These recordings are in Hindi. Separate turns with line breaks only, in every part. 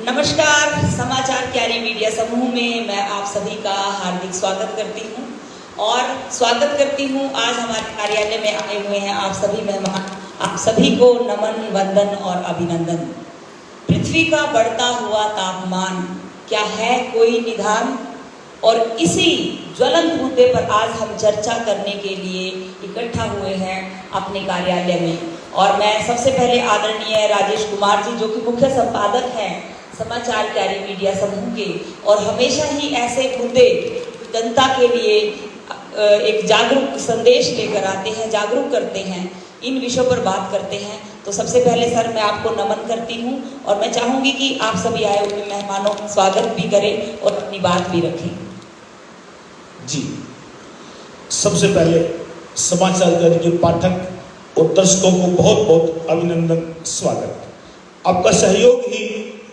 नमस्कार, समाचार क्यारी मीडिया समूह में मैं आप सभी का हार्दिक स्वागत करती हूं और स्वागत करती हूं। आज हमारे कार्यालय में आए हुए हैं आप सभी मेहमान, आप सभी को नमन, वंदन और अभिनंदन। पृथ्वी का बढ़ता हुआ तापमान क्या है कोई निदान, और इसी ज्वलंत मुद्दे पर आज हम चर्चा करने के लिए इकट्ठा हुए हैं अपने कार्यालय में। और मैं सबसे पहले आदरणीय राजेश कुमार जी, जो कि मुख्य संपादक हैं समाचार क्यारी मीडिया समूह के, और हमेशा ही ऐसे मुद्दे जनता के लिए एक जागरूक संदेश लेकर आते हैं, जागरूक करते हैं, इन विषयों पर बात करते हैं। तो सबसे पहले सर मैं आपको नमन करती हूं और मैं चाहूंगी कि आप सभी आए हुए मेहमानों का स्वागत भी करें और अपनी बात भी रखें।
जी, सबसे पहले समाचार क्यारी के पाठक और दर्शकों को बहुत बहुत अभिनंदन, स्वागत। आपका सहयोग ही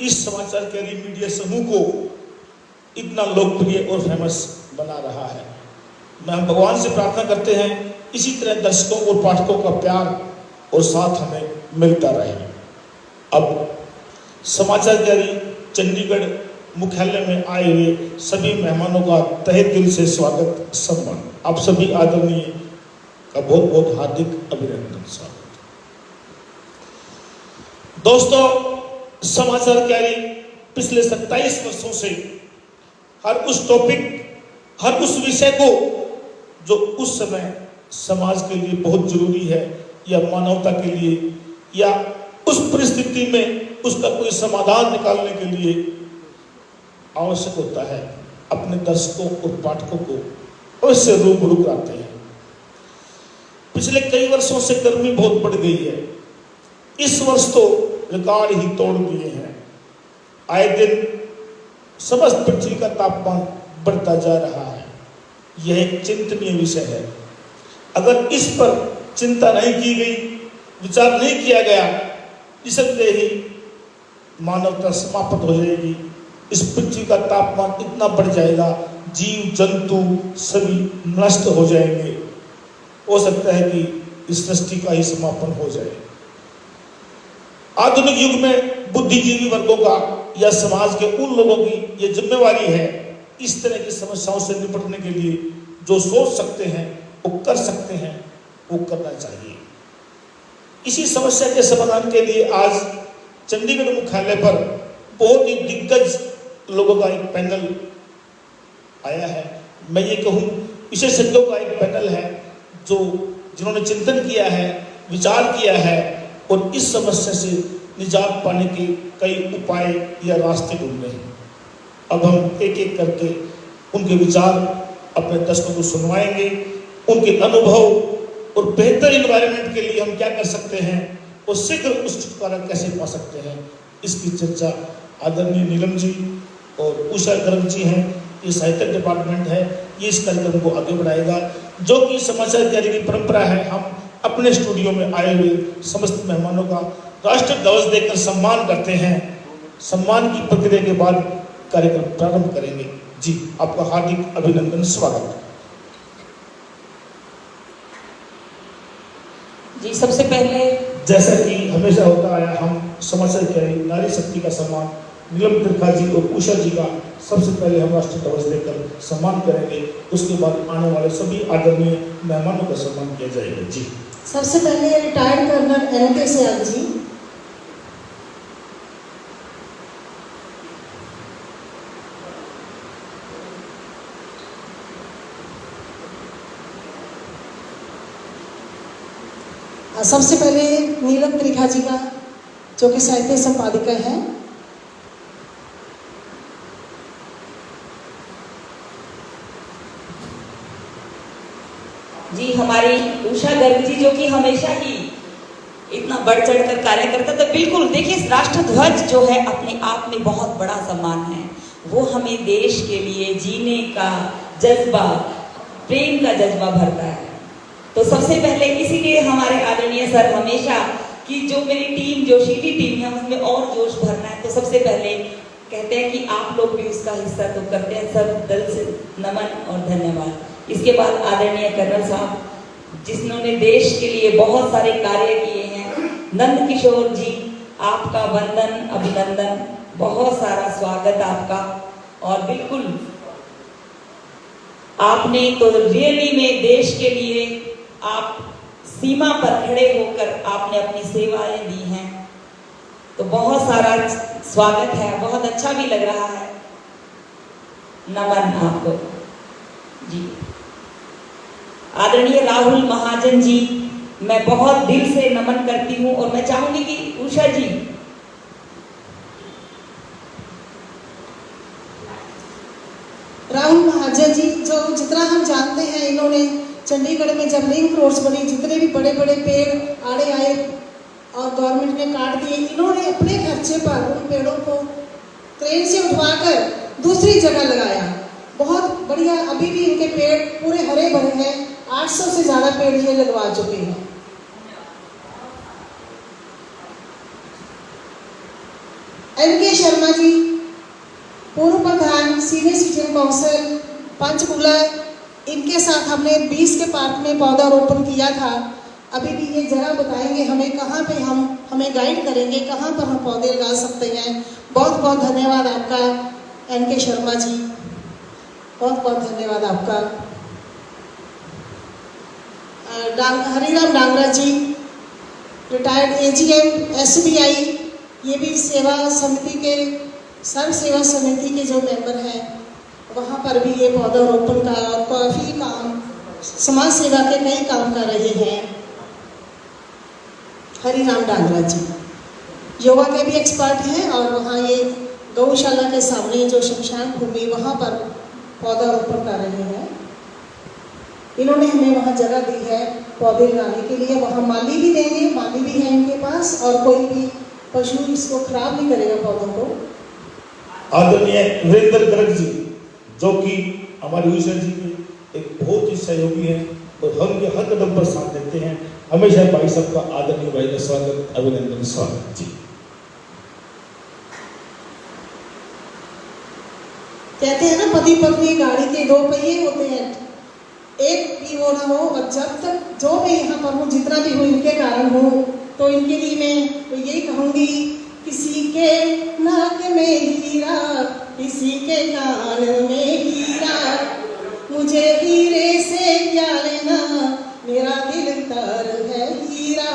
इस समाचार क्यारी मीडिया समूह को इतना लोकप्रिय और फेमस बना रहा है। मैं भगवान से प्रार्थना करते हैं इसी तरह दर्शकों और पाठकों का प्यार और साथ हमें मिलता रहे। अब समाचार क्यारी चंडीगढ़ मुख्यालय में आए हुए सभी मेहमानों का तहे दिल से स्वागत, सम्मान। आप सभी आदरणीय का बहुत बहुत हार्दिक अभिनंदन, स्वागत। दोस्तों, समाचार क्यारी पिछले 27 वर्षों से हर उस टॉपिक, हर उस विषय को जो उस समय समाज के लिए बहुत जरूरी है या मानवता के लिए या उस परिस्थिति में उसका कोई समाधान निकालने के लिए आवश्यक होता है, अपने दर्शकों और पाठकों को अवश्य रूबरू कराते हैं। पिछले कई वर्षों से गर्मी बहुत बढ़ गई है। इस वर्ष तो रिकॉर्ड ही तोड़ दिए हैं। आए दिन समस्त पृथ्वी का तापमान बढ़ता जा रहा है। यह एक चिंतनीय विषय है। अगर इस पर चिंता नहीं की गई, विचार नहीं किया गया, निसंदेह ही मानवता समाप्त हो जाएगी। इस पृथ्वी का तापमान इतना बढ़ जाएगा, जीव जंतु सभी नष्ट हो जाएंगे। हो सकता है कि इस सृष्टि का ही समापन हो जाए। आधुनिक युग में बुद्धिजीवी वर्गों का या समाज के उन लोगों की ये जिम्मेवारी है इस तरह की समस्याओं से निपटने के लिए जो सोच सकते हैं, वो कर सकते हैं, वो करना चाहिए। इसी समस्या के समाधान के लिए आज चंडीगढ़ मुख्यालय पर बहुत ही दिग्गज लोगों का एक पैनल आया है। मैं ये कहूँ विशेषज्ञों का एक पैनल है जिन्होंने चिंतन किया है, विचार किया है और इस समस्या से निजात पाने के कई उपाय या रास्ते ढूंढे हैं। अब हम एक एक करके उनके विचार अपने दर्शकों को सुनवाएंगे। उनके अनुभव और बेहतर इन्वायरमेंट के लिए हम क्या कर सकते हैं और शीघ्र उस छुटकारा कैसे पा सकते हैं, इसकी चर्चा आदरणीय नीलम जी और उषा गर्ग जी हैं। ये साहित्य डिपार्टमेंट है, ये इस कार्यक्रम को आगे बढ़ाएगा। जो कि समाचार क्यारी की परंपरा है, हम अपने स्टूडियो में आए हुए समस्त मेहमानों का राष्ट्र ध्वज देकर सम्मान करते हैं। सम्मान की प्रक्रिया के बाद कार्यक्रम प्रारंभ करेंगे। जी, आपका हार्दिक अभिनंदन, स्वागत।
जी, सबसे पहले
जैसा कि हमेशा होता आया, हम समाचार क्यारी नारी शक्ति का सम्मान नीलम त्रिखा जी और उषा जी का सबसे पहले हम राष्ट्रीय ध्वज देकर सम्मान करेंगे। उसके बाद आने वाले सभी आदरणीय मेहमानों का सम्मान किया जाएगा। जी,
सबसे पहले रिटायर्ड कर्नल NK सयाल जी। सबसे पहले नीलम त्रिखा जी का, जो कि साहित्य संपादिका है।
जी, हमारी उषा गर्ग जी, जो कि हमेशा ही इतना बढ़ चढ़कर कार्य करता था। बिल्कुल, देखिए, राष्ट्र ध्वज जो है अपने आप में बहुत बड़ा सम्मान है। वो हमें देश के लिए जीने का जज्बा, प्रेम का जज्बा भरता है। तो सबसे पहले इसीलिए हमारे आदरणीय सर हमेशा कि जो मेरी टीम, जो शीटी टीम है, उसमें और जोश भरना है। तो सबसे पहले कहते हैं कि आप लोग भी उसका हिस्सा तो करते हैं। सब दिल से नमन और धन्यवाद। इसके बाद आदरणीय कर्नल साहब, जिन्होंने देश के लिए बहुत सारे कार्य किए हैं, नंद किशोर जी, आपका वंदन, अभिनंदन। बहुत सारा स्वागत आपका। और बिल्कुल आपने तो रियली में देश के लिए आप सीमा पर खड़े होकर आपने अपनी सेवाएं दी हैं, तो बहुत सारा स्वागत है, बहुत अच्छा भी लग रहा है। नमन आपको जी। आदरणीय राहुल महाजन जी, मैं बहुत दिल से नमन करती हूँ। और मैं चाहूंगी कि उषा जी,
राहुल महाजन जी, जो जितना हम जानते हैं, इन्होंने चंडीगढ़ में जब लिंक रोड्स बनी, जितने भी बड़े बड़े पेड़ आड़े आए और गवर्नमेंट ने काट दिए, इन्होंने अपने खर्चे पर उन पेड़ों को क्रेन से उठवाकर दूसरी जगह लगाया। बहुत बढ़िया, अभी भी इनके पेड़ पूरे हरे भरे हैं। 800 से ज़्यादा पेड़ ये लगवा चुके हैं। एनके शर्मा जी, पूर्व प्रधान सीनियर सिटीजन काउंसिल पंचकूला, इनके साथ हमने 20 के पार्क में पौधारोपण किया था। अभी भी ये जगह बताएंगे हमें कहाँ पे हमें गाइड करेंगे कहाँ पर हम पौधे लगा सकते हैं। बहुत बहुत धन्यवाद आपका एनके शर्मा जी, बहुत बहुत धन्यवाद आपका। हरिराम डांगरा जी, रिटायर्ड AGM SBI, ये भी सेवा समिति के सर्व सेवा समिति के जो मेंबर हैं, वहाँ पर भी ये पौधारोपण का और काफ़ी काम, समाज सेवा के कई काम कर रहे हैं। हरिराम डांगरा जी योगा के भी एक्सपर्ट हैं और वहाँ ये गौशाला के सामने जो शमशान भूमि, वहाँ पर पौधारोपण कर रहे हैं। इन्होंने हमें वहाँ जगह दी है पौधे लगाने के लिए। वहाँ माली भी देंगे, माली भी है इनके पास, और कोई भी पशु इसको खराब नहीं करेगा पौधों को।
आदरणीय वीरेंद्र गर्ग जी, जो कि हमारे उषा जी के एक बहुत ही सहयोगी हैं और हम के हर कदम पर साथ देते हैं। हमेशा भाई साहब का आदरणीय भाई का स्वागत, अभिनंदन, स्वागत जी।
कहते हैं ना, पति पत्नी गाड़ी के 2 पहिए होते हैं, एक भी वो ना हो। और जब तक जो मैं यहाँ पर हूँ, जितना भी हूँ, इनके कारण हूँ। तो इनके लिए मैं तो यही कहूँगी, किसी के नाक में हीरा, किसी के कान में हीरा, मुझे हीरे से क्या लेना, मेरा दिल तर है हीरा।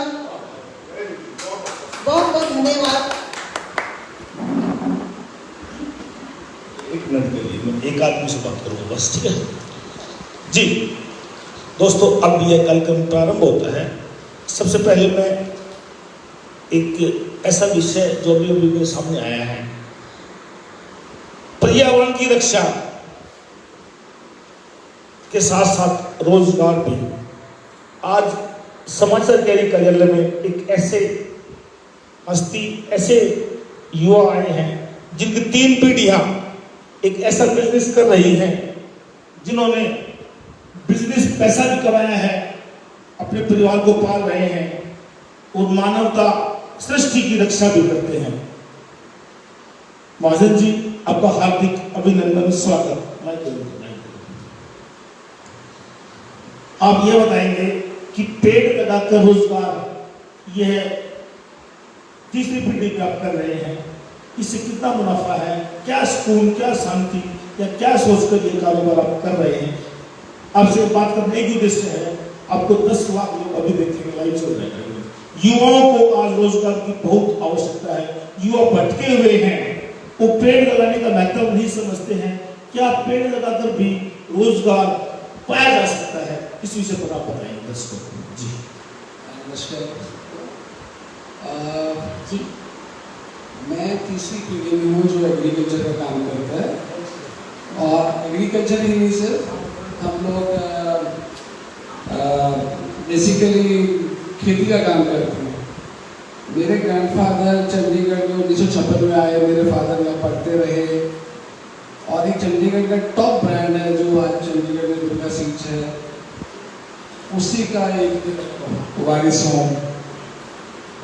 बहुत बहुत धन्यवाद।
एक मिनट के लिए मैं एक आदमी से बात करूंगा बस, ठीक है जी। दोस्तों, अब यह कार्यक्रम प्रारंभ होता है। सबसे पहले मैं एक ऐसा विषय जो अभी अभी मेरे सामने आया है, पर्यावरण की रक्षा के साथ साथ रोजगार भी। आज समाचार कैरी कार्यालय में एक ऐसे हस्ती, ऐसे युवा आए हैं जिनकी 3 पीढ़ियां एक ऐसा बिजनेस कर रही हैं, जिन्होंने बिजनेस पैसा भी कमाया है, अपने परिवार को पाल रहे हैं और मानवता सृष्टि की रक्षा भी करते हैं। महाजन जी, आपका हार्दिक अभिनंदन, स्वागत। आप ये बताएंगे कि पेड़ लगाकर रोजगार यह तीसरी पीढ़ी प्राप्त कर रहे हैं, इससे कितना मुनाफा है, क्या सुकून, क्या शांति, या क्या सोचकर ये कारोबार आप कर रहे हैं। आपसे बात करने एक उद्देश्य है, आपको 10 लाख लोग अभी देखेंगे, लाइव चल रहे हैं। युवाओं को आज रोजगार की बहुत आवश्यकता है। युवा भटके हुए हैं, वो पेड़ लगाने का महत्व नहीं समझते हैं। क्या पेड़ लगाकर भी रोजगार पाया जा सकता है, इस विषय पर आप बताएंगे दर्शकों को जी।
नमस्कार जी, मैं तीसरी पीढ़ी में हूँ जो एग्रीकल्चर का काम करता है। और एग्रीकल्चर ही नहीं सिर्फ, हम लोग बेसिकली खेती का काम करते हैं। मेरे ग्रैंडफादर चंडीगढ़ में 1956 में आए, मेरे फादर यहाँ पढ़ते रहे। और एक चंडीगढ़ का टॉप ब्रांड है जो आज चंडीगढ़ में दुर्गा सीड्स है, उसी का एक वारिस हूँ।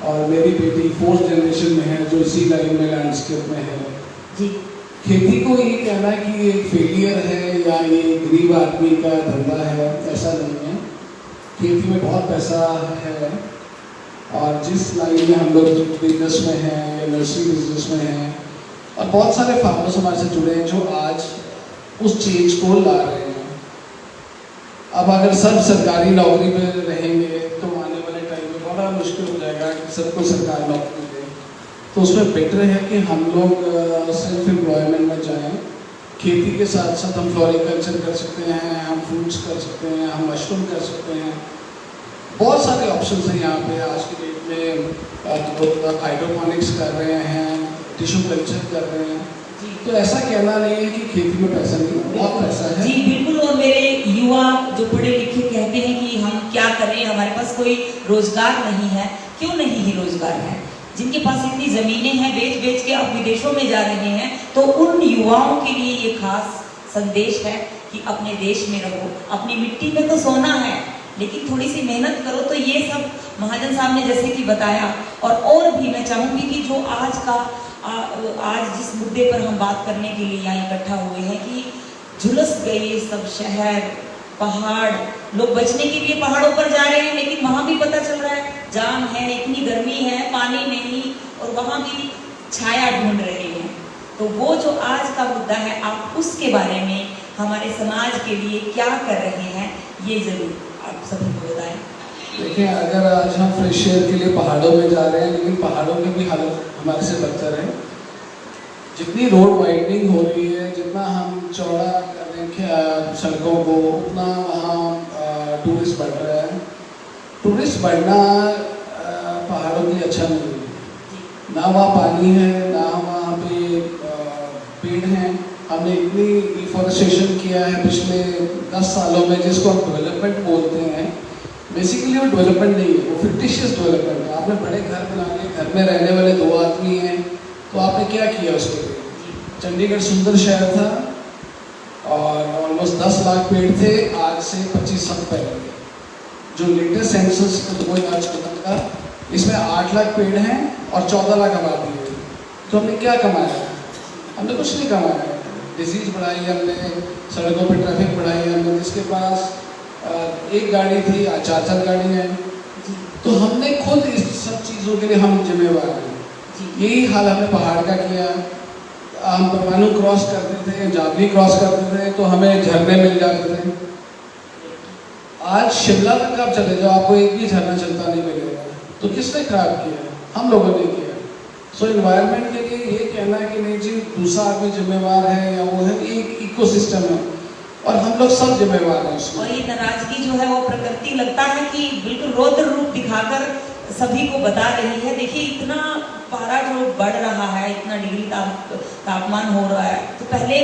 और मेरी बेटी 4th जनरेशन में है जो इसी लाइन में लैंडस्केप में है जी। खेती को ये कहना कि ये फेलियर है या ये गरीब आदमी का धंधा है, ऐसा नहीं है। खेती में बहुत पैसा है और जिस लाइन में हम लोग बिजनेस में हैं या नर्सरी बिजनेस में हैं, और बहुत सारे फार्मर्स हमारे से जुड़े हैं जो आज उस चेंज को ला रहे हैं। अब अगर सब सरकारी नौकरी पे रहेंगे तो आने वाले टाइम में बड़ा मुश्किल हो जाएगा कि सबको सरकारी नौकरी दे। तो उसमें बेटर है कि हम लोग सेल्फ एम्प्लॉयमेंट में जाएं। खेती के साथ साथ हम फ्लोरिकल्चर कर सकते हैं, हम फ्रूट्स कर सकते हैं, हम मशरूम कर सकते हैं। बहुत सारे ऑप्शंस हैं यहाँ पे आज की डेट में। हाइड्रोपोनिक्स कर रहे हैं, टिश्यू कल्चर कर रहे हैं। तो ऐसा कहना नहीं है कि खेती में पैसा नहीं है, बहुत पैसा है।
जी बिल्कुल। और मेरे युवा जो पढ़े लिखे कहते हैं कि हम क्या करें, हमारे पास कोई रोजगार नहीं है। क्यों नहीं है रोजगार है? जिनके पास इतनी जमीनें हैं, बेच बेच के आप विदेशों में जा रहे हैं, तो उन युवाओं के लिए ये खास संदेश है कि अपने देश में रहो। अपनी मिट्टी में तो सोना है, लेकिन थोड़ी सी मेहनत करो। तो ये सब महाजन साहब ने जैसे कि बताया। और भी मैं चाहूंगी कि जो आज जिस मुद्दे पर हम बात करने के लिए यहाँ इकट्ठा हुए हैं कि झुलस गए सब शहर पहाड़, लोग बचने के लिए पहाड़ों पर जा रहे हैं, लेकिन वहां भी पता चल रहा है जाम है, इतनी गर्मी है, पानी नहीं, और वहां भी छाया ढूंढ रहे हैं। तो वो जो आज का मुद्दा है, आप उसके बारे में हमारे समाज के लिए क्या कर रहे हैं, ये जरूर आप सभी को बताएं।
देखिए, अगर आज हम फ्रेश एयर के लिए पहाड़ों में जा रहे हैं, लेकिन पहाड़ों की भी हालत हमारे से बदतर है। जितनी रोड वाइडनिंग हो रही है, जितना हम चौड़ा करें सड़कों को, उतना वहाँ टूरिस्ट बढ़ रहा है। टूरिस्ट बढ़ना पहाड़ों के लिए अच्छा नहीं है। ना वहाँ पानी है, ना वहाँ पे पेड़ हैं। हमने इतनी डिफॉरेस्टेशन किया है पिछले 10 सालों में, जिसको हम डेवलपमेंट बोलते हैं। बेसिकली वो डेवलपमेंट नहीं है, वो फिक्टिशियस डेवलपमेंट है। आपने बड़े घर बना लिए, घर में रहने वाले 2 आदमी हैं, तो आपने क्या किया उसके लिए? चंडीगढ़ सुंदर शहर था और ऑलमोस्ट 10 लाख पेड़ थे आज से 25 साल पहले। जो लेटेस्ट सेंसस आज का, इसमें 8 लाख पेड़ हैं और 14 लाख आबादी है। तो हमने क्या कमाया? हमने कुछ नहीं कमाया। डिजीज बढ़ाई हमने, सड़कों पर ट्रैफिक बढ़ाई हमने। जिसके पास एक गाड़ी थी, आज 4 गाड़ी है। तो हमने खुद इस सब चीज़ों के लिए हम जिम्मेवार हैं। यही हाल हमने पहाड़ का किया। हम परमाणु क्रॉस करते थे, जावली क्रॉस करते थे, तो हमें झरने मिल जाते थे। आज शिमला तक आप चले जाओ, आपको एक भी झरना चलता नहीं मिलेगा। तो किसने खराब किया? हम लोगों ने किया। सो एनवायरनमेंट के लिए ये कहना है कि नहीं जी दूसरा आदमी जिम्मेवार है या वो है, एक इकोसिस्टम है और हम लोग सब जिम्मेवार हैं उसमें। और
ये नाराजगी जो है वो प्रकृति लगता है कि बिल्कुल रौद्र रूप दिखाकर सभी को बता रही है। देखिए, इतना पारा जो बढ़ रहा है, इतना डिग्री तापमान हो रहा है, तो पहले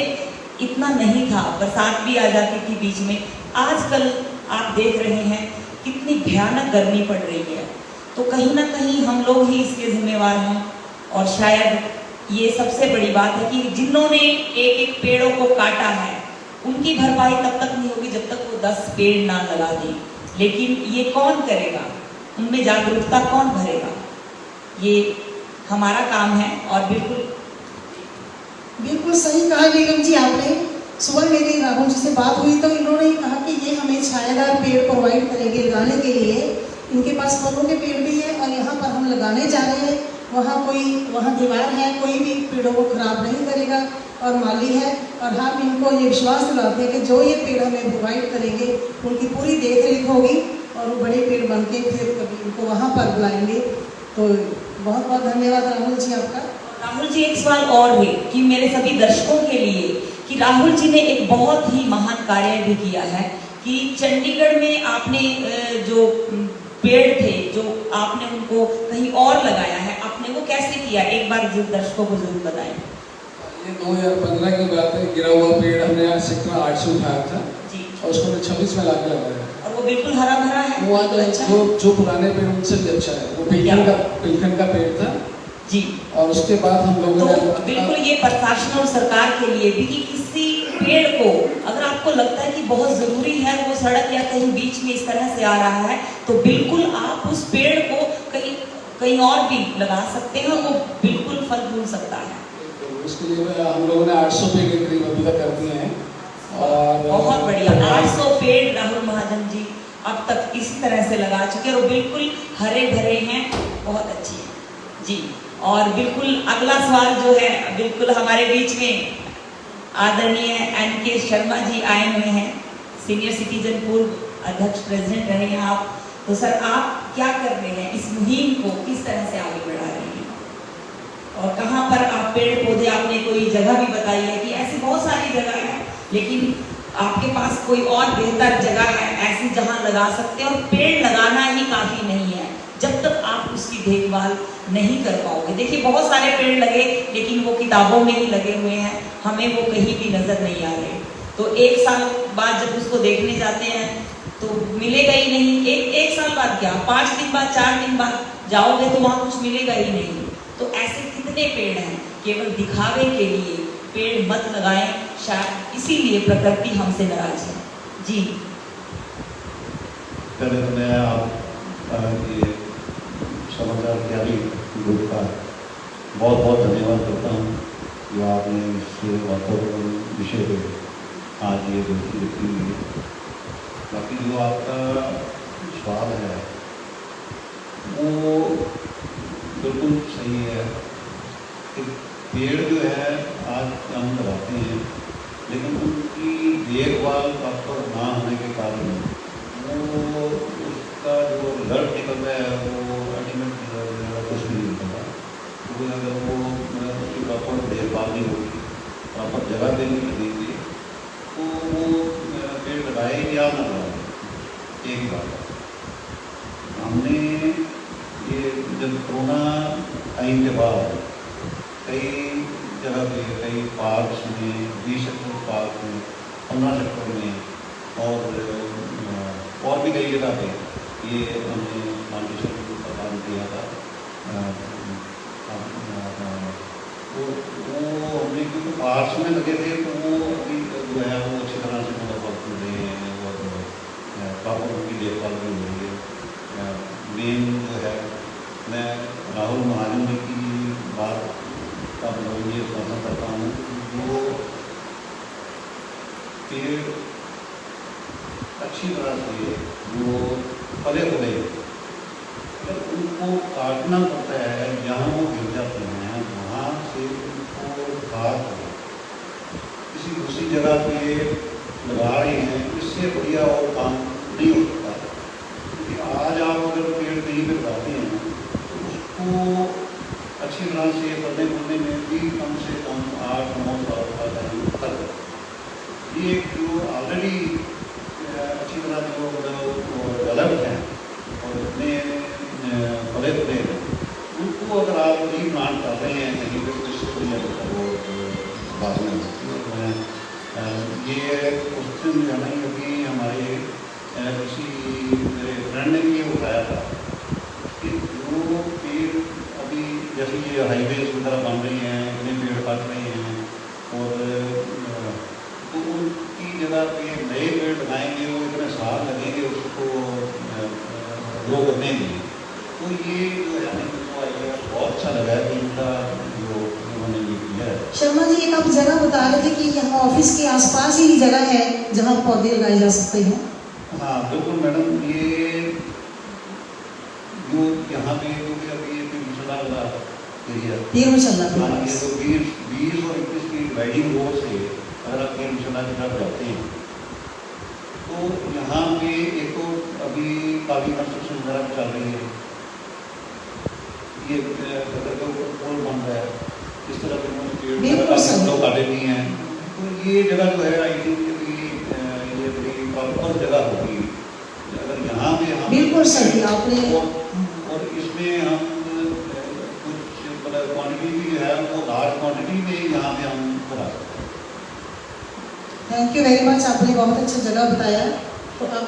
इतना नहीं था। बरसात भी आ जाती थी बीच में। आजकल आप देख रहे हैं कितनी भयानक गर्मी पड़ रही है। तो कहीं ना कहीं हम लोग ही इसके जिम्मेवार हैं। और शायद ये सबसे बड़ी बात है कि जिन्होंने एक पेड़ों को काटा है, उनकी भरपाई तब तक नहीं होगी जब तक वो 10 पेड़ ना लगा दें। लेकिन ये कौन करेगा? उनमें जागरूकता कौन भरेगा? ये हमारा काम है। और
बिल्कुल सही कहा बेगम जी आपने। सुबह मेरी राहुल जी से बात हुई तो इन्होंने कहा कि ये हमें छायादार पेड़ प्रोवाइड करेंगे लगाने के लिए। इनके पास फलों के पेड़ भी है और यहाँ पर हम लगाने जा रहे हैं। वहाँ दीवार है, कोई भी पेड़ों को खराब नहीं करेगा और माली है। और हम इनको ये विश्वास दिलाते हैं कि जो ये पेड़ हमें प्रोवाइड करेंगे उनकी पूरी देख रेख होगी और वो बड़े पेड़ बन के फिर कभी उनको वहाँ पर बुलाएंगे। तो बहुत बहुत धन्यवाद राहुल जी आपका।
राहुल जी, एक सवाल और है कि मेरे सभी दर्शकों के लिए कि राहुल जी ने एक बहुत ही महान कार्य भी किया है कि चंडीगढ़ में आपने जो पेड़ थे, जो आपने उनको कहीं और लगाया है, आपने वो कैसे किया? एक बार दर्शकों को जरूर बताएं।
ये 2015 की बात है। गिरा हुआ पेड़ हमने आज सेक्टर 8 से उठाया था
जी,
और उसको 26 में लाके लगाया
और वो बिल्कुल हरा भरा है।
वो अच्छा, जो पुराने पेड़ उनसे भी अच्छा है। वो पिलखन का पेड़ था
जी।
और उसके बाद हम लोगों ने
बिल्कुल ये प्रशासन और सरकार के लिए भी कि किसी पेड़ को अगर आपको लगता है कि बहुत जरूरी है, वो सड़क या कहीं बीच में इस तरह से आ रहा है, तो बिल्कुल आप उस पेड़ को कहीं और भी लगा सकते हैं। वो बिल्कुल फल फूल सकता है।
उसके लिए हम लोगों ने 800 पेड़ के करीब अभी तक कर दिए हैं। और
बहुत बढ़िया, 800 पेड़ राहुल महाजन जी अब तक इसी तरह से लगा चुके हैं और बिल्कुल हरे भरे हैं। बहुत अच्छी है। जी। और बिल्कुल अगला सवाल जो है बिल्कुल हमारे बीच में आदरणीय NK शर्मा जी आए हुए हैं, सीनियर सिटीजन पूर्व अध्यक्ष प्रेसिडेंट रहे हैं आप। तो सर आप क्या कर रहे हैं, इस मुहिम को किस तरह से आगे बढ़ा रहे हैं और कहाँ पर आप पेड़ पौधे, आपने कोई जगह भी बताई है कि ऐसी बहुत सारी जगह है, लेकिन आपके पास कोई और बेहतर जगह है ऐसी जहाँ लगा सकते हैं। और पेड़ लगाना ही काफ़ी नहीं है जब तक आप उसकी देखभाल नहीं कर पाओगे। देखिए बहुत सारे पेड़ लगे लेकिन वो किताबों में ही लगे हुए हैं, हमें वो कहीं भी नजर नहीं आ रहे। तो एक साल बाद जब उसको देखने जाते हैं तो मिलेगा ही नहीं। एक साल बाद क्या, 5 दिन बाद, 4 दिन बाद जाओगे तो वहाँ कुछ मिलेगा ही नहीं। तो ऐसे कितने पेड़ हैं, केवल दिखावे के लिए पेड़ मत लगाएं, शायद इसीलिए प्रकृति हमसे नाराज है। जी
पहले तो मैं आप ये समाचार तैयारी ग्रुप का बहुत बहुत धन्यवाद करता हूँ कि आपने इस महत्वपूर्ण विषय पे आज ये दोस्ती लिखी हुई है। बाकी जो आपका सवाल है वो बिल्कुल सही है कि पेड़ जो है आज हम लगाते हैं लेकिन उनकी देखभाल प्रॉपर ना होने के कारण वो उसका जो रिजल्ट निकलता है वो अल्टीमेट कुछ भी नहीं निकलता। क्योंकि अगर वो उसकी प्रॉपर देखभाल नहीं होगी, प्रॉपर जगह पे नहीं लगेगी तो वो पेड़ लगाए या ना लगाए एक ही बात है। हमने ये जब कोरोना टाइम के बाद कई जगह पे, कई पार्क्स में, 20 सेक्टर पार्क में, 15 सेक्टर में और भी कई जगह पे ये हमने फाउंडेशन का काम किया था। तो वो हमने क्योंकि पार्क्स में लगे थे तो वो अभी जो है वो अच्छी तरह से मतलब वर्क कर रहे हैं और प्रॉपर उनकी देखभाल भी हो रही है। मेन जो है मैं राहुल महाजन जी की बात का मतलब ये समझ करता हूँ, वो पेड़ अच्छी तरह से वो फले फले अगर उनको काटना पड़ता है, जहाँ वो गिर जाते हैं वहाँ से उनको काट किसी दूसरी जगह पे लगा रहे हैं, इससे बढ़िया और काम नहीं हो सकता। क्योंकि आज आप अगर पेड़ कहीं पर लगाते हैं तो उसको अच्छी तरह से पढ़ने पढ़ने में भी कम से कम 8-9 साल का टाइम लगता है। ये जो ऑलरेडी अच्छी तरह जो डेवलप्ड हैं और इतने बड़े बड़े हैं उनको अगर आप नहीं प्लांट कर रहे हैं कहीं पर तो इससे बढ़िया वो बात नहीं होती। ये क्वेश्चन जो है ना अभी हमारे किसी मेरे फ्रेंड ने भी ये उठाया था कि जो पेड़ अभी जैसे ये हाईवेज वगैरह बन रही हैं, इतने पेड़ काट रहे हैं और तो उनकी जगह पे नए पेड़ लगाएंगे, वो इतने साल लगेंगे उसको ग्रो करने के लिए। तो ये जो है ना आइडिया बहुत अच्छा लगा कि इनका जो उन्होंने ये किया है।
शर्मा जी एक आप जगह बता रहे थे कि यहाँ ऑफिस के आसपास ही जगह है जहाँ पौधे लगाए जा सकते हैं।
हाँ बिल्कुल मैडम, ये जो यहाँ पे क्योंकि अभी ये मिशना वाला एरिया
तीर में चल रहा है,
ये तो 20 और 21 की डिवाइडिंग रोड से अगर आप ये मिशना की तरफ जाते हैं तो यहाँ पे एक तो अभी काफ़ी कंस्ट्रक्शन वगैरह चल रही है, ये गटर के ऊपर पुल बन रहा है, इस तरह के लोग काटे नहीं हैं। तो ये जगह जो है आई थिंक ये बड़ी प्रॉपर जगह होगी अगर यहाँ पे हम
बिल्कुल सही आपने।
और इसमें हम कुछ मतलब क्वान्टिटी भी है वो लार्ज क्वान्टिटी में यहाँ पे हम करा सकते हैं।
थैंक यू वेरी मच, आपने बहुत अच्छा जगह बताया। तो अब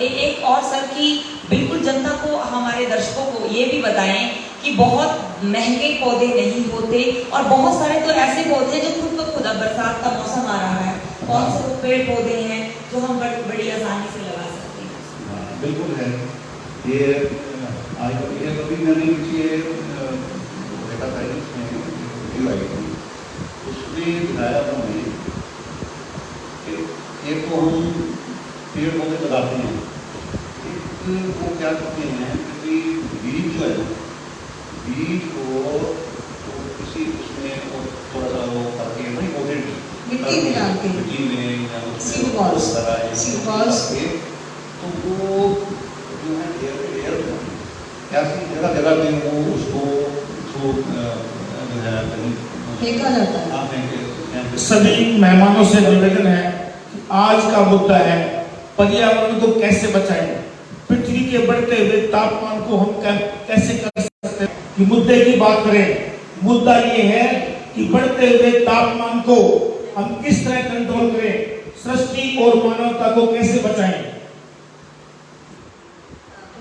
एक और सर की बिल्कुल जनता को, हमारे दर्शकों को ये भी बताएं कि बहुत महंगे पौधे नहीं होते और बहुत सारे तो ऐसे पौधे जो खुद ब खुद, बरसात का मौसम आ रहा है, कौन से पेड़ पौधे हैं जो हम बड़ी आसानी से लगा सकते हैं।
बिल्कुल है ये आज ये कभी मैंने किसी देखा था इसमें वीडियो आई थी, उसमें दिखाया था हमें कि एक तो हम पेड़ पौधे लगाते हैं, एक वो क्या करते हैं कि बीज जो है बीज को तो किसी उसमें वो थोड़ा सा वो करके भाई मोटेड
मिट्टी में डाल के,
मिट्टी में या
सीड बॉल्स, सीड बॉल्स,
तो वो जो है एयर ऐसी जगह जगह में वो उसको जो है
फेंका जाता है।
हाँ, फेंके
सभी मेहमानों से निवेदन है कि आज का मुद्दा है पर्यावरण को कैसे बचाएं, पृथ्वी के बढ़ते हुए तापमान को हम कैसे कर सकते हैं कि मुद्दे की बात करें। मुद्दा ये है कि बढ़ते हुए तापमान को हम किस तरह कंट्रोल करें, सृष्टि और मानवता को कैसे बचाएं।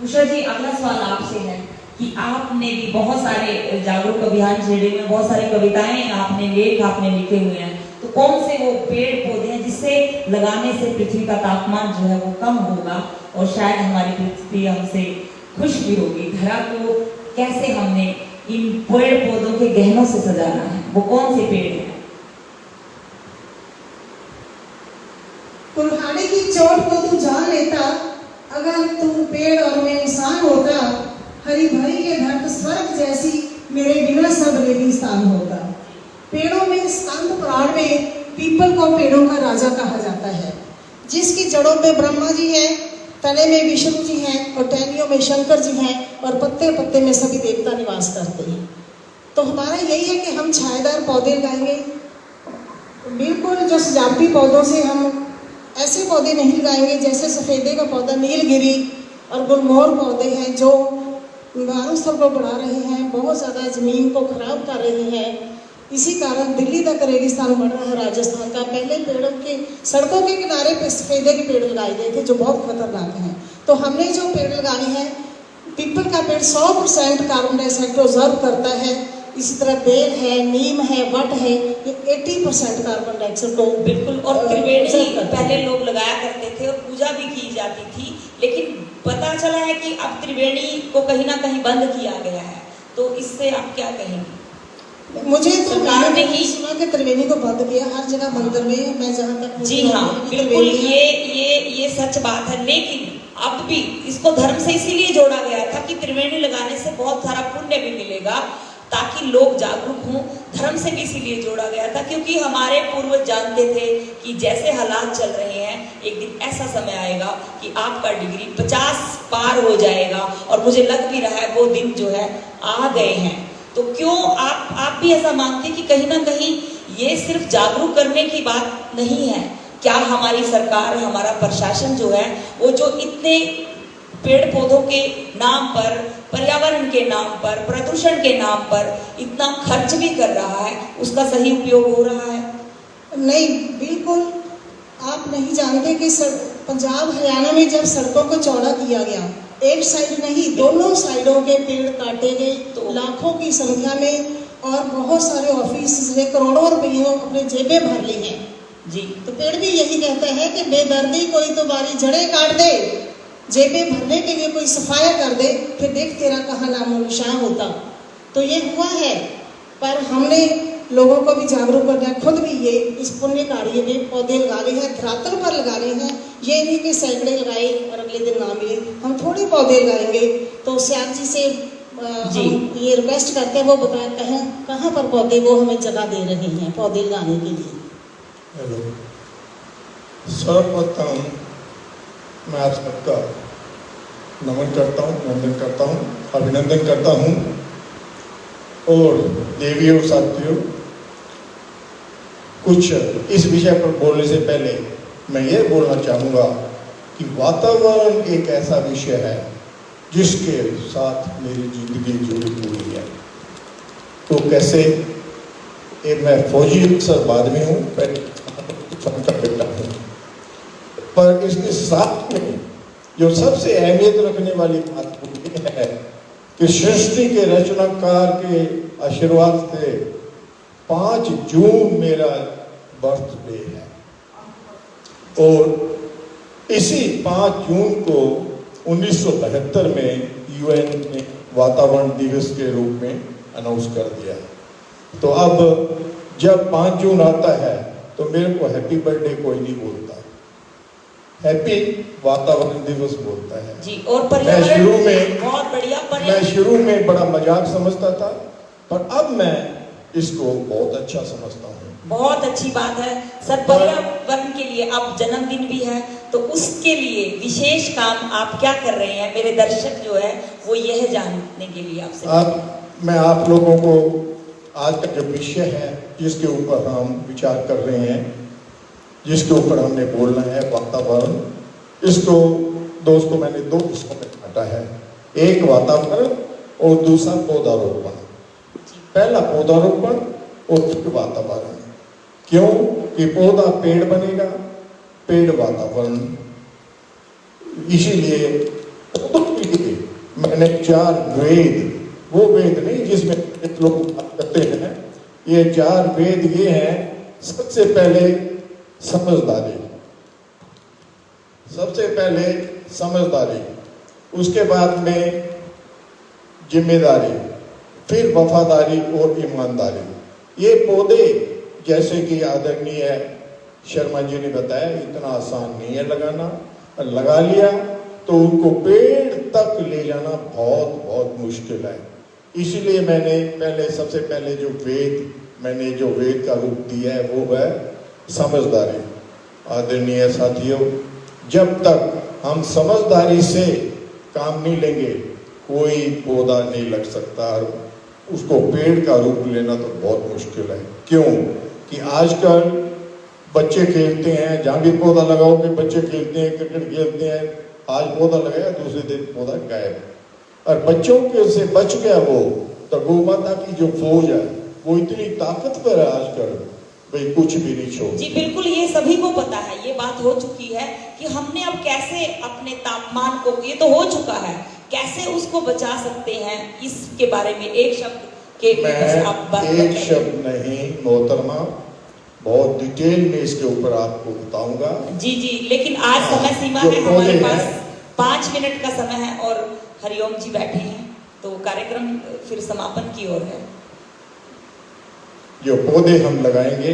उषा जी, अगला सवाल आपसे है कि आपने भी बहुत सारे जागरूक अभियान छेड़े में बहुत सारी कविताएं आपने लेख आपने लिखे हुए हैं, तो कौन से वो पेड़ पौधे हैं जिससे लगाने से पृथ्वी का तापमान जो है वो कम होगा और शायद हमारी पृथ्वी हमसे खुश भी होगी। धरा को कैसे हमने इन पेड़ पौधों के गहनों से सजाना है, वो कौन से पेड़ हैं?
कुल्हाड़ी की चोट को तू जान लेता, अगर तू पेड़ और मैं इंसान होता, हरी भरी ये धरती स्वर्ग जैसी मेरे बिना सब रेगिस्तान होता। पेड़ों में स्कंद पुराण में पीपल को पेड़ों का राजा कहा जाता है, जिसकी जड़ों में ब्रह्मा जी हैं, तने में विष्णु जी हैं और टहनियों में शंकर जी हैं और पत्ते पत्ते में सभी देवता निवास करते हैं। तो हमारा यही है कि हम छायादार पौधे लगाएंगे, बिल्कुल जो सजावटी पौधों से हम ऐसे पौधे नहीं लगाएंगे जैसे सफ़ेदे का पौधा, नीलगिरी और गुलमोहर पौधे हैं जो वायुस्तर को बढ़ा रहे हैं, बहुत ज़्यादा ज़मीन को खराब कर रहे हैं। इसी कारण दिल्ली तक रेगिस्तान बढ़ रहा है राजस्थान का। पहले पेड़ों के सड़कों के किनारे पे सफ़ेदे के पेड़ लगाए गए थे जो बहुत खतरनाक हैं। तो हमने जो पेड़ लगाए हैं, पीपल का पेड़ 100% कार्बन डाइऑक्साइड को ऑब्जर्व करता है। इसी तरह बेल है, नीम है, वट है, ये 80% कार्बन डाइऑक्साइड को
बिल्कुल। और त्रिवेणी पहले लोग लगाया करते थे और पूजा भी की जाती थी, लेकिन पता चला है कि अब त्रिवेणी को कहीं ना कहीं बंद किया गया है, तो इससे आप क्या कहेंगे?
मुझे तो
सरकार ने ही
सुना कि त्रिवेणी को बंद किया हर जगह मंदिर में, मैं जहाँ तक
जी हाँ, बिल्कुल ये सच बात है। लेकिन अब भी इसको धर्म से इसीलिए जोड़ा गया था कि त्रिवेणी लगाने से बहुत सारा पुण्य भी मिलेगा, ताकि लोग जागरूक हों। धर्म से भी इसीलिए जोड़ा गया था क्योंकि हमारे पूर्वज जानते थे कि जैसे हालात चल रहे हैं, एक दिन ऐसा समय आएगा कि आपका डिग्री 50 पार हो जाएगा, और मुझे लग भी रहा है वो दिन जो है आ गए हैं। तो क्यों आप भी ऐसा मानते हैं कि कहीं ना कहीं ये सिर्फ जागरूक करने की बात नहीं है? क्या हमारी सरकार, हमारा प्रशासन जो है वो जो इतने पेड़ पौधों के नाम पर, पर्यावरण के नाम पर, प्रदूषण के नाम पर इतना खर्च भी कर रहा है, उसका सही उपयोग हो रहा है?
नहीं, बिल्कुल आप नहीं जानते कि पंजाब हरियाणा में जब सड़कों को चौड़ा किया गया, एक साइड नहीं दोनों साइडों के पेड़ काटे गए, तो लाखों की संख्या में, और बहुत सारे ऑफिस ने करोड़ों रुपयों अपने जेबें भर ली हैं
जी।
तो पेड़ भी यही कहते हैं कि बेदर्दी कोई तो बारी जड़ें काट दे, जेबें भरने के लिए कोई सफाया कर दे, फिर देख तेरा कहाँ नामो निशान होता। तो ये हुआ है, पर हमने लोगों को भी जागरूक करना है। खुद भी ये इस पुण्य कार्य में पौधे लगाने हैं, धरातल पर लगाने हैं। ये नहीं कि सैकड़े लगाए और अगले दिन ना मिले, हम थोड़े पौधे लगाएंगे। तो श्याम जी से हम ये रिक्वेस्ट करते हैं, वो बताते हैं कहाँ पर पौधे वो हमें जगह दे रहे हैं पौधे लगाने के लिए।
हेलो, सर्वप्रथम मैं आप सबका नमन करता हूँ, वंदन करता हूँ, अभिनंदन करता हूँ। और देवी और साथियों, कुछ इस विषय पर बोलने से पहले मैं ये बोलना चाहूँगा कि वातावरण एक ऐसा विषय है जिसके साथ मेरी जिंदगी जुड़ी हुई है। तो कैसे, मैं फौजी अफसर बाद में हूँ, पहले का बेटा हूँ, पर इसके साथ में जो सबसे अहमियत रखने वाली बात है कि सृष्टि के रचनाकार के आशीर्वाद से 5 जून मेरा बर्थडे है, और इसी 5 जून को 1972 में यूएन ने वातावरण दिवस के रूप में अनाउंस कर दिया। तो अब जब 5 जून आता है तो मेरे को हैप्पी बर्थडे कोई नहीं बोलता, हैप्पी वातावरण दिवस बोलता है।
जी, और
मैं
पर्यावरण
शुरू में
बहुत बढ़िया
मैं
पर्यावरण,
शुरू में बड़ा मजाक समझता था, पर अब मैं इसको बहुत अच्छा समझता हूँ।
बहुत अच्छी बात है सर। पर्यावरण के लिए अब जन्मदिन भी है, तो उसके लिए विशेष काम आप क्या कर रहे हैं? मेरे दर्शक जो है वो यह जानने के लिए आपसे
अब मैं आप लोगों को आज का जो विषय है जिसके ऊपर हम विचार कर रहे हैं, जिसके ऊपर हमने बोलना है, वातावरण, इसको दोस्तों मैंने दो हिस्सों में बांटा है। एक वातावरण और दूसरा पौधारोपण। पहला पौधारोपण और फिर वातावरण। क्यों कि पौधा पेड़ बनेगा, पेड़ वातावरण। इसीलिए मैंने 4 वेद, वो वेद नहीं जिसमें लोग बात करते हैं, ये 4 वेद ये हैं। सबसे पहले समझदारी, सबसे पहले समझदारी, उसके बाद में जिम्मेदारी, फिर वफादारी और ईमानदारी। ये पौधे जैसे कि आदरणीय शर्मा जी ने बताया, इतना आसान नहीं है लगाना, और लगा लिया तो उनको पेड़ तक ले जाना बहुत बहुत मुश्किल है। इसीलिए मैंने सबसे पहले मैंने जो वेद का रूप दिया है वो है समझदारी। आदरणीय साथियों, जब तक हम समझदारी से काम नहीं लेंगे कोई पौधा नहीं लग सकता, और उसको पेड़ का रूप लेना तो बहुत मुश्किल है। क्यों कि आजकल बच्चे खेलते हैं, जहाँ भी पौधा लगाओगे बच्चे खेलते हैं, क्रिकेट खेलते हैं, आज पौधा लगाया दूसरे दिन पौधा गायब। और बच्चों के से बच गया वो, तो गौ माता की जो फौज है वो इतनी ताकतवर है आजकल, भाई कुछ भी नहीं छोड़।
जी बिल्कुल, ये सभी को पता है, ये बात हो चुकी है कि हमने अब कैसे अपने तापमान को, ये तो हो चुका है, कैसे उसको बचा सकते हैं, इसके बारे में एक शब्द के बस आप बात
मैं एक शब्द नहीं मोहतरमा, बहुत डिटेल में इसके ऊपर आपको बताऊंगा।
जी जी, लेकिन आज समय सीमा है, हमारे पास 5 मिनट का समय है और हरिओम जी बैठे हैं, तो कार्यक्रम फिर समापन की ओर है।
जो पौधे हम लगाएंगे,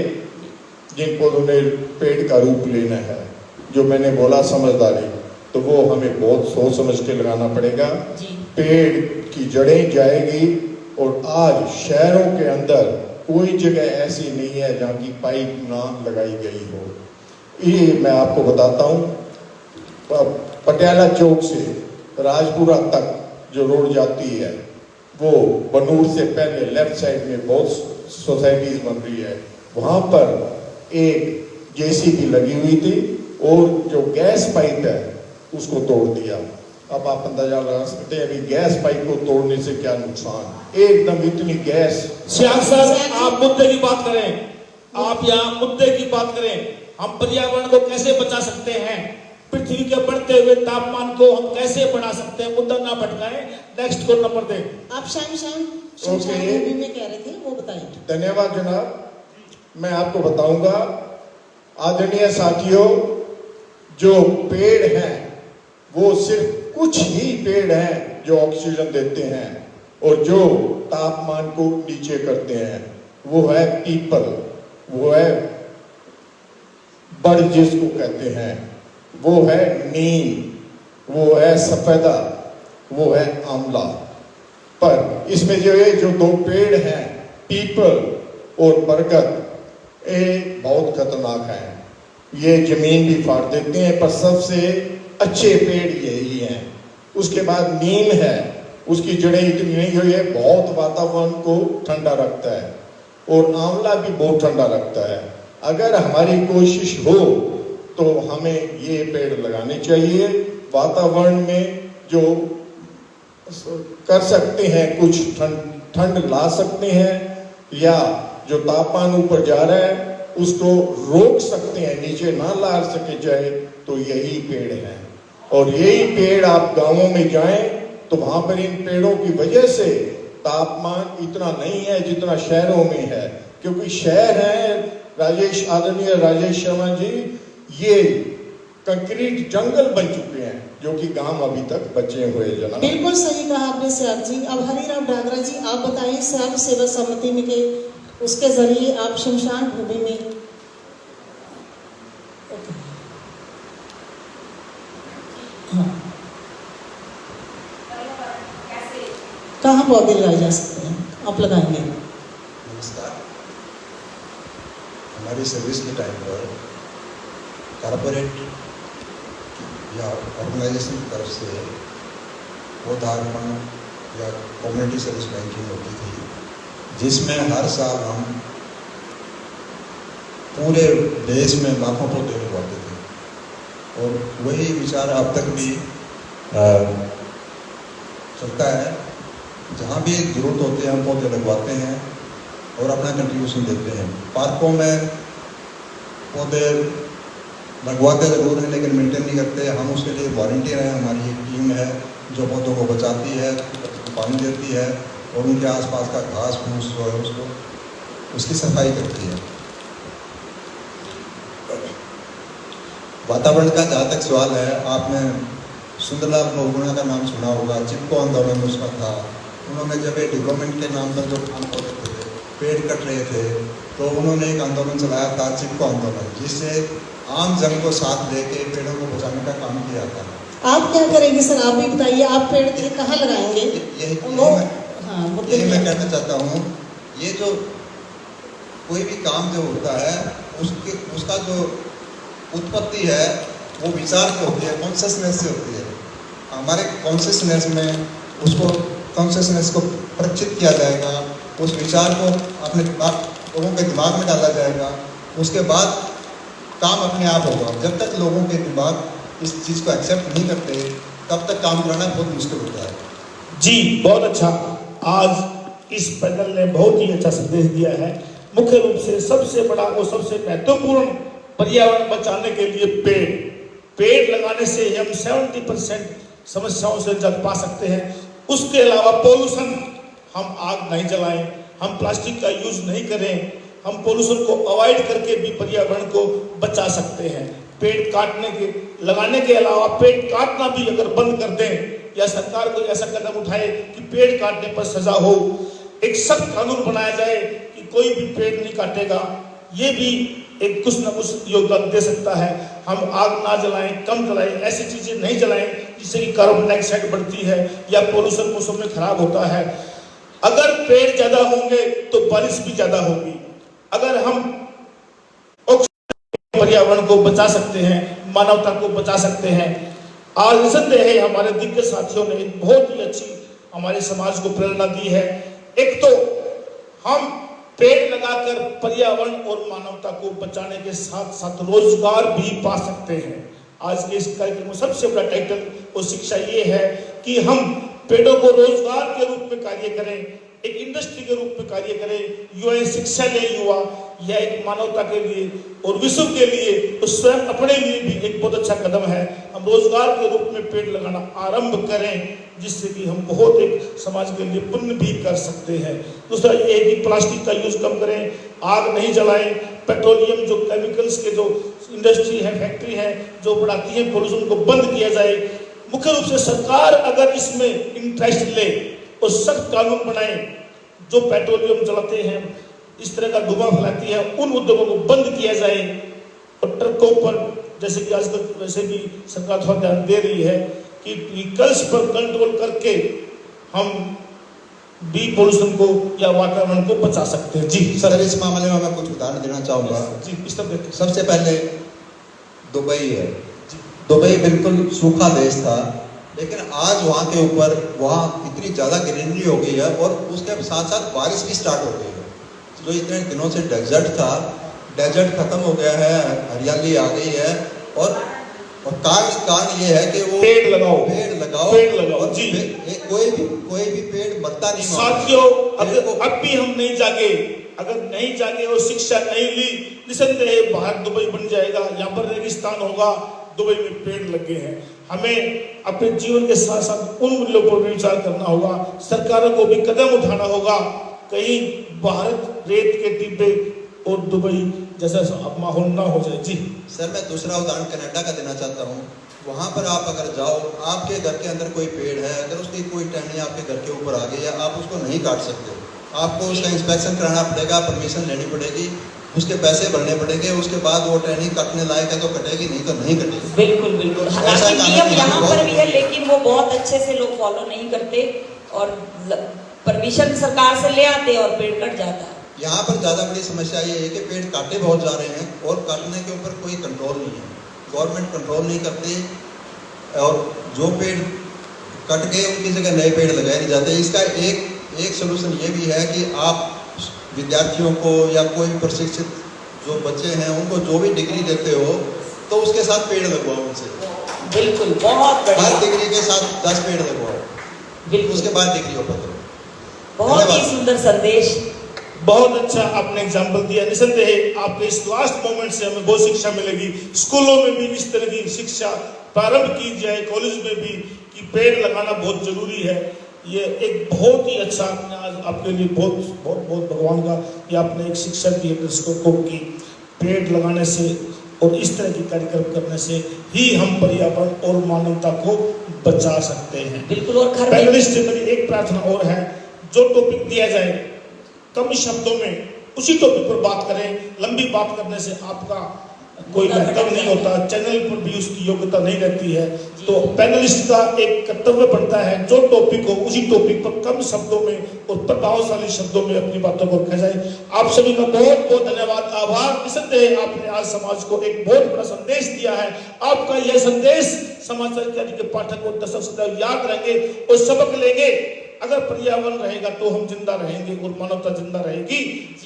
जिन पौधों ने पेड़ का रूप लेना है, जो मैंने बोला समझदारी, तो वो हमें बहुत सोच समझ के लगाना पड़ेगा।
जी।
पेड़ की जड़ें जाएगी, और आज शहरों के अंदर कोई जगह ऐसी नहीं है जहाँ की पाइप ना लगाई गई हो। ये मैं आपको बताता हूँ, पटियाला चौक से राजपुरा तक जो रोड जाती है, वो बनूर से पहले लेफ्ट साइड में बहुत सोसाइटीज बन रही है, वहाँ पर एक जेसीबी लगी हुई थी और जो गैस पाइप है उसको तोड़ दिया। अब आप अंदाजा लगा सकते हैं कि गैस पाइप को तोड़ने से क्या नुकसान, एकदम इतनी गैस।
श्याम सर, आप मुद्दे की बात करें, आप यहाँ मुद्दे की बात करें। हम पर्यावरण को कैसे बचा सकते हैं, पृथ्वी के बढ़ते हुए तापमान को हम कैसे बढ़ा सकते हैं, मुद्दा ना भटकाएं। नेक्स्ट को नंबर दें।
आप शमशान भूमि में कह रहे थे, वो बताइए।
धन्यवाद जनाब, मैं आपको बताऊंगा। आदरणीय साथियों, जो पेड़ हैं वो सिर्फ कुछ ही पेड़ हैं जो ऑक्सीजन देते हैं और जो तापमान को नीचे करते हैं। वो है पीपल, वो है बड़ जिसको कहते हैं, वो है नीम, वो है सफेदा, वो है आंवला। पर इसमें जो 2 पेड़ हैं, पीपल और बरगद, ये बहुत खतरनाक हैं। ये जमीन भी फाड़ देते हैं, पर सबसे अच्छे पेड़ यही हैं। उसके बाद नीम है, उसकी जड़ें इतनी नहीं हुई है, बहुत वातावरण को ठंडा रखता है, और आंवला भी बहुत ठंडा रखता है। अगर हमारी कोशिश हो तो हमें ये पेड़ लगाने चाहिए। वातावरण में जो कर सकते हैं, कुछ ठंड ला सकते हैं, या जो तापमान ऊपर जा रहा है उसको रोक सकते हैं, नीचे ना ला सके जाए, तो यही पेड़ हैं। और यही पेड़ आप गांवों में जाएं तो वहां पर इन पेड़ों की वजह से तापमान इतना नहीं है जितना शहरों में है। क्योंकि शहर है आदरणीय राजेश शर्मा जी, ये कंक्रीट जंगल बन चुके हैं, जो कि गांव अभी तक बचे हुए जनाब।
बिल्कुल सही कहा आपने श्याम जी। अब हरिराम डागरा जी, आप बताइए श्याम सेवा समिति में के उसके जरिए आप शमशान भूमि में कहाँ पौधे लगाए जा सकते हैं, आप लगाएंगे?
नमस्कार। हमारी सर्विस के टाइम पर कॉरपोरेट या ऑर्गेनाइजेशन की तरफ से पौधारोपण या कम्युनिटी सर्विस बैंकिंग होती थी, जिसमें हर साल हम पूरे देश में लाखों पौधे लगवाते थे और वही विचार अब तक भी चलता है। जहाँ भी जरूरत होती है हम पौधे लगवाते हैं और अपना कंट्रीब्यूशन देते हैं। पार्कों में पौधे लगवाते ज़रूर हैं लेकिन मेंटेन नहीं करते। हम उसके लिए वॉलंटियर हैं, हमारी एक टीम है जो पौधों को बचाती है, पानी देती है और उनके आसपास का घास फूस जो है उसको उसकी सफाई करती है। वातावरण का जहाँ तक सवाल है, आपने सुंदरलाल बहुगुणा का नाम सुना होगा। चिपको आंदोलन उसका था। उन्होंने जब ये डेवलपमेंट के नाम पर जो काम कर रहे थे, पेड़ कट रहे थे, तो उन्होंने एक आंदोलन चलाया था, चिपको आंदोलन, जिससे आम जन को साथ लेके पेड़ों को बचाने का काम किया था।
आप क्या करेंगे सर, आप भी बताइए, आप पेड़ ये कहाँ लगाएंगे?
यही मैं कहना चाहता हूँ। ये जो कोई भी काम जो होता है उसका जो उत्पत्ति है वो विचार से होती है, कॉन्शियसनेस से होती है। हमारे कॉन्शियसनेस में उसको कॉन्शियसनेस को प्रक्षिप्त किया जाएगा, उस विचार को अपने लोगों के दिमाग में डाला जाएगा, उसके बाद काम अपने आप होगा। जब तक लोगों के दिमाग इस चीज़ को एक्सेप्ट नहीं करते तब तक काम करना बहुत मुश्किल होता है।
जी बहुत अच्छा। आज इस पैनल ने बहुत ही अच्छा संदेश दिया है। मुख्य रूप से सबसे बड़ा और सबसे महत्वपूर्ण पर्यावरण बचाने के लिए पेड़ लगाने से हम 70% समस्याओं से निजात पा सकते हैं। उसके अलावा पोल्यूशन, हम आग नहीं जलाएं, हम प्लास्टिक का यूज नहीं करें, हम पोल्यूशन को अवॉइड करके भी पर्यावरण को बचा सकते हैं। पेड़ काटने के लगाने के अलावा पेड़ काटना भी अगर बंद कर दें या सरकार को ऐसा कदम उठाए कि पेड़ काटने पर सजा हो, एक सख्त कानून बनाया जाए कि कोई भी पेड़ नहीं काटेगा, ये भी एक कुछ न कुछ योगदान दे सकता है। हम आग ना जलाएं, कम जलाएं, ऐसी चीजें नहीं जलाएं जिससे कि कार्बन डाइऑक्साइड बढ़ती है या पोल्यूशन मौसम में खराब होता है। अगर पेड़ ज्यादा होंगे तो बारिश भी ज्यादा होगी। अगर हम पर्यावरण को बचा सकते हैं, मानवता को बचा सकते हैं। आज निसंदेह है हमारे दिग्गज साथियों ने एक बहुत ही अच्छी हमारे समाज को प्रेरणा दी है। एक तो हम पेड़ लगाकर पर्यावरण और मानवता को बचाने के साथ साथ रोजगार भी पा सकते हैं। आज के इस कार्यक्रम में सबसे बड़ा टाइटल और शिक्षा ये है कि हम पेड़ों को रोजगार के रूप में कार्य करें, एक इंडस्ट्री के रूप में कार्य करें। युवा शिक्षा ले युवा, यह एक मानवता के लिए और विश्व के लिए और स्वयं अपने लिए भी एक बहुत अच्छा कदम है। हम रोजगार के रूप में पेड़ लगाना आरंभ करें, जिससे कि हम बहुत एक समाज के लिए पुण्य भी कर सकते हैं। दूसरा ये है कि प्लास्टिक का यूज कम करें, आग नहीं जलाएं, पेट्रोलियम जो केमिकल्स के जो इंडस्ट्री है, फैक्ट्री है जो बढ़ाती है पोल्यूशन को बंद किया जाए। मुख्य रूप से सरकार अगर इसमें इंटरेस्ट ले और सख्त कानून बनाए, जो पेट्रोलियम जलाते हैं, इस तरह का धुआं फैलाती है, उन उद्योगों को बंद किया जाए। और ट्रकों पर जैसे कि आजकल वैसे भी सरकार थोड़ा ध्यान दे रही है कि व्हीकल्स पर कंट्रोल करके हम बी पोल्यूशन को या वातावरण को बचा सकते हैं। जी
सर, इस मामले में मैं कुछ उदाहरण देना चाहूँगा।
जी इस तरह
सबसे पहले दुबई है। दुबई बिल्कुल सूखा देश था, लेकिन आज वहाँ के ऊपर वहाँ इतनी ज़्यादा ग्रीनरी हो गई है और उसके साथ साथ बारिश भी स्टार्ट हो गई है। जो इतने दिनों से डेजर्ट था, डेजर्ट खत्म हो गया है, हरियाली आ गई है। और कारण ये है कि वो
पेड़ लगाओ जी।
कोई भी पेड़ मरता नहीं।
साथियों, अब भी हम नहीं जागे, अगर नहीं जागे और शिक्षा नहीं ली, निसंदेह बाहर दुबई बन जाएगा, यहाँ पर रेगिस्तान होगा। दुबई में पेड़ लगे हैं। हमें अपने जीवन के साथ साथ उन मूल्यों पर भी विचार करना होगा। सरकारों को भी कदम उठाना होगा, कहीं भारत रेत के टिब्बे और दुबई जैसा माहौल ना हो जाए। जी
सर, मैं दूसरा उदाहरण कनाडा का देना चाहता हूँ। वहाँ पर आप अगर जाओ, आपके घर के अंदर कोई पेड़ है, अगर उसकी कोई टहनी आपके घर के ऊपर आ गई है, आप उसको नहीं काट सकते। आपको उसका इंस्पेक्शन कराना पड़ेगा, परमिशन लेनी पड़ेगी, उसके पैसे भरने पड़ेंगे। उसके बाद वो टहनी कटने लायक है तो कटेगी, नहीं तो नहीं कटेगी।
बिल्कुल बिल्कुल। हालांकि नियम यहाँ पर भी है, लेकिन वो बहुत अच्छे से लोग फॉलो नहीं करते और परमिशन सरकार से ले आते और पेड़ कट जाता।
यहाँ पर ज़्यादा बड़ी समस्या ये है कि पेड़ काटे बहुत जा रहे हैं और काटने के ऊपर कोई कंट्रोल नहीं है, गवर्नमेंट कंट्रोल नहीं करती और जो पेड़ कट गए उनकी जगह नए पेड़ लगाए नहीं जाते। इसका एक सलूशन ये भी है कि आप विद्यार्थियों को या कोई भी प्रशिक्षित जो बच्चे हैं उनको जो भी डिग्री देते हो तो उसके साथ पेड़ लगवाओ उनसे।
बिल्कुल, बहुत
हर
बढ़िया।
डिग्री के साथ 10 पेड़ लगवाओ,
बिल्कुल,
उसके बाद डिग्री ओपन करो।
बहुत ही
धन्यवाद।
सुंदर संदेश।
बहुत अच्छा आपने एग्जाम्पल दिया। निसंदेह आपके इस लास्ट मोमेंट से हमें बहुत शिक्षा मिलेगी। स्कूलों में भी इस तरह की शिक्षा प्रारंभ की जाए, कॉलेज में भी, कि पेड़ लगाना बहुत जरूरी है। ये एक बहुत ही अच्छा आज आपके लिए बहुत बहुत बहुत भगवान का कि आपने एक शिक्षा दी है को कि पेड़ लगाने से और इस तरह के कार्यक्रम करने से ही हम पर्यावरण और मानवता को बचा सकते हैं।
बिल्कुल। और घर में
पैनलिस्ट से मेरी एक प्रार्थना और है, जो टॉपिक दिया जाए कम शब्दों में उसी टॉपिक पर बात करें। लंबी बात करने से आपका कोई महत्व नहीं होता, चैनल पर भी उसकी योग्यता नहीं रहती है। तो पैनलिस्ट का एक कर्तव्य बनता है जो टॉपिक हो उसी टॉपिक पर कम शब्दों में और प्रभावशाली शब्दों में अपनी बातों को रखा जाए। आप सभी का बहुत बहुत धन्यवाद, आभार। निसंदेह आपने आज समाज को एक बहुत बड़ा संदेश दिया है। आपका यह संदेश समाचार के पाठक और दर्शक सदैव याद रहेंगे और सबक लेंगे। अगर पर्यावरण रहेगा तो हम जिंदा रहेंगे और मानवता जिंदा रहेगी।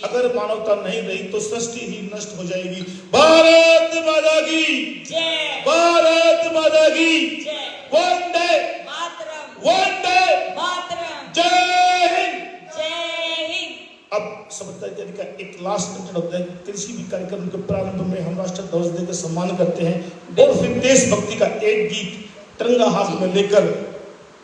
अगर मानवता नहीं रही तो सृष्टि ही नष्ट हो जाएगी। भारत माता की
जय,
भारत माता की
जय,
वंदे
मातरम,
वंदे
मातरम,
जय हिंद।
जय हिंद।
अब समझदारी का एक लास्ट कंटेंट होता है। किसी भी कार्यक्रम के प्रारंभ में हम राष्ट्र ध्वज देकर सम्मान करते हैं और फिर देशभक्ति का एक गीत तिरंगा हाथ में लेकर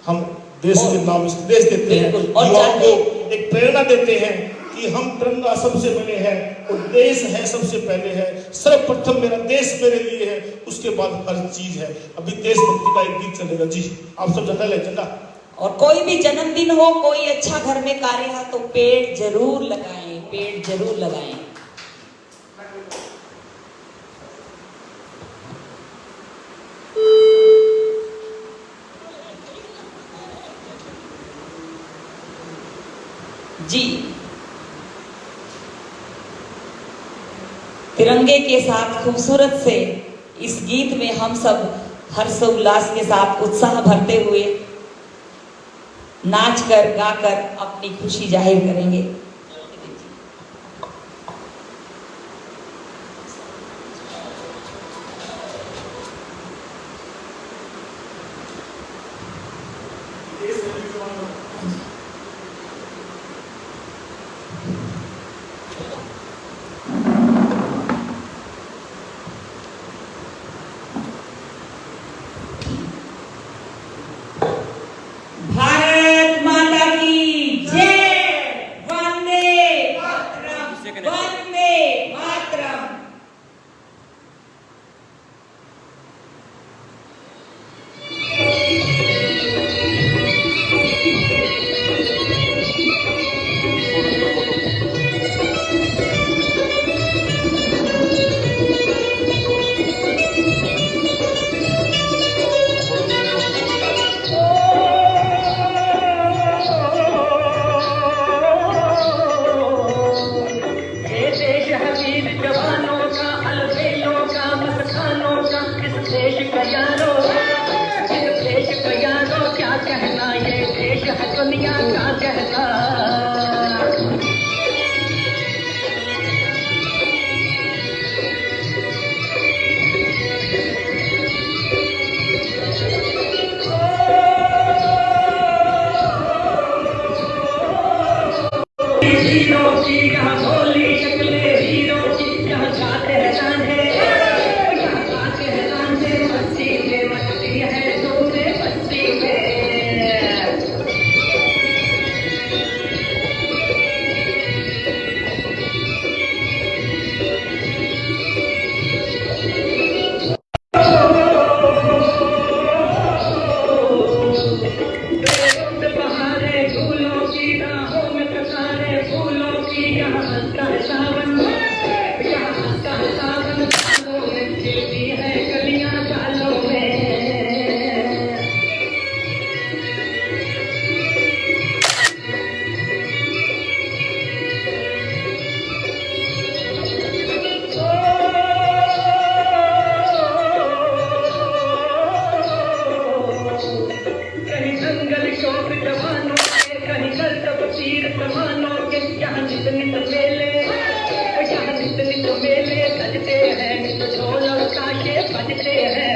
हम देश के नाम संदेश देते हैं, युवाओं को एक प्रेरणा देते हैं कि हम तिरंगा सबसे पहले है और देश है सबसे पहले है। सर्वप्रथम मेरा देश मेरे लिए है, उसके बाद हर चीज है। अभी देशभक्ति का एक गीत चलेगा जी, आप सब झंडा ले झंडा।
और कोई भी जन्मदिन हो, कोई अच्छा घर में कार्य है तो पेड़ जरूर लगाएं, पेड़ जरूर लगाएं। जी, तिरंगे के साथ खूबसूरत से इस गीत में हम सब हर्षोल्लास के साथ उत्साह भरते हुए नाच कर गा कर अपनी खुशी जाहिर करेंगे। भारत माता की जय, वंदे
नित नित मेले, यहाँ नित नित मेले सजते हैं, नित ढोल और ताशे बजते हैं।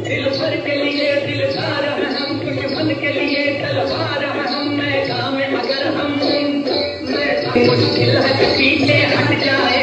दिल भर के लिए दिलदार हैं हम, दुश्मन के लिए तलवार हैं हम। मैदान में अगर हम मुश्किल है तो पीछे हट जाए,